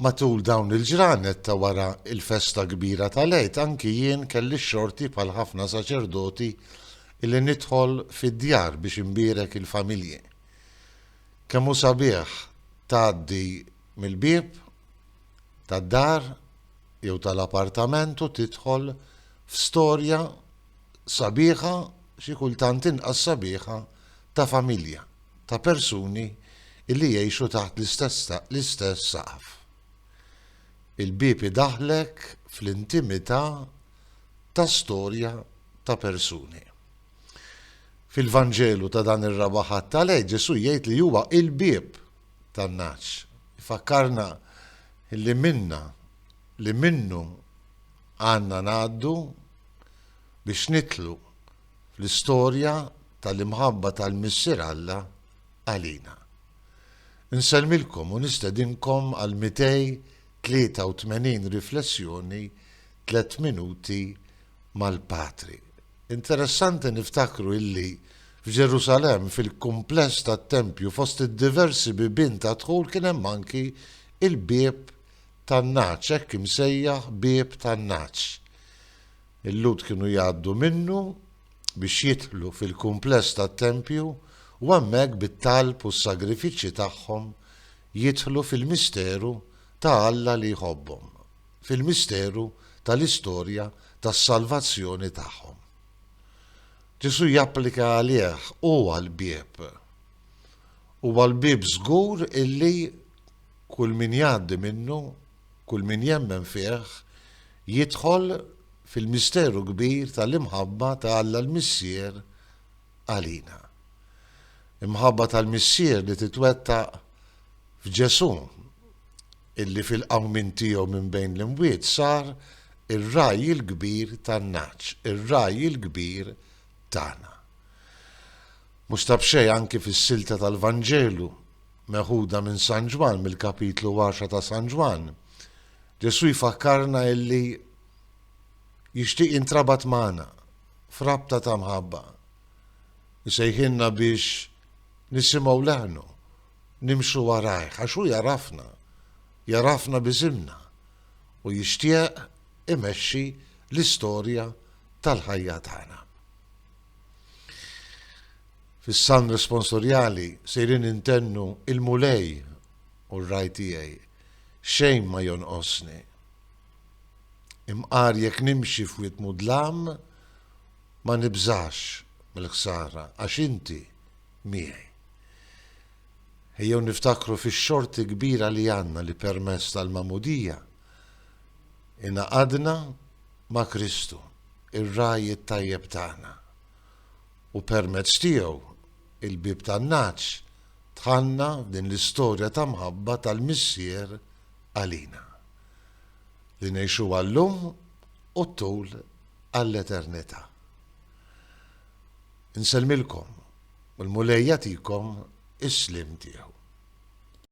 Matul dawn il-ġranet ta' wara il-festa kbira tal-Eid anki jien kelli xorti bħal ħafna saċerdoti illi nidħol fid-djar biex imbierek il-familji. Kemmu sabiħ tgħaddi mill-bieb tad-dar jew tal-appartament u tidħol f'storja sabiħa xi kultant inqas sabiħa ta' familja, ta' persuni illi jgħixu taħt l-istess saqaf. Il-bieb idaħlek fl-intimità ta' storja ta' persuni. Fil-Vanġelu ta' dan ir-rabaħat tal-Eid Ġesu jgħid li huwa il-bieb tan-naċ. Ifakkarna li minnu għandna ngħaddu biex nitlu fl-istorja tal-imħabba tal-Missier Alla għalina. Nselmilkom u nistedinkom għal 283 riflessjoni 3 minuti mal-Patri. Interessanti niftakru illi f'Ġerusalem fil-kumpless tat-Tempju fost id-diversi bibien ta' dħul kien hemm anki il-bieb tan-naċ, hekk imsejjaħ bieb tan-naċ. Il-lud kienu jgħaddu minnu biex jidħlu fil-kumpless tat-Tempju u hemmhekk bit-talb u s-sagrifiċċji tagħhom jidħlu fil-misteru ta' Alla li jħobbhom, fil-misteru tal-istorja tas-salvazzjoni tagħhom. Ġesu japplika għalih huwa l-bieb. Huwa l-bieb żgur illi kull min jgħaddi minnu, kull min jemmen fih, jidħol fil-misteru kbir tal-imħabba ta' Alla l-Missier għalina. Imħabba tal-Missier li titwettaq f'Ġesu illi fil-qawmin tiegħu minn bejn l-imwiet sar ir-raj il-kbir tan-naċ, ir-raj il-kbir tagħna. Mhux ta' b'xejn anki fis-silta tal-Vanġelu meħuda minn San Ġwan mill-kapitlu 10 ta' San Ġwan, Ġesu jfakkarna illi jixtieq intrabat magħna f'rabta ta' mħabba. Isejħinna biex nisimgħu leħnu, nimxu warajh, għax hu jarafna biżimna u jixtieq imexxi l-istorja tal-ħajja tagħna. Fis-San Responsorjali sejrin intennu il-mulej u r-raj tiegħi xejn ma jonqosni. Imqar jekk nimxi f'wiet mudlam ma nibżax mill-ħsara għax inti miegħi. Ejjew niftakru fix-xorti kbira li għandna li permezz tal-mamudija ingħaqadna ma' Kristu, ir-raj it-tajjeb tagħna. U permezz tiegħu il-bieb tan-naċ tħanna din l-istorja ta' mħabba tal-Missier għalina. Li ngħixu għallum u tul għall-eternità. Inselmilkom u l-mulej jagħtikom is-slim tiegħu.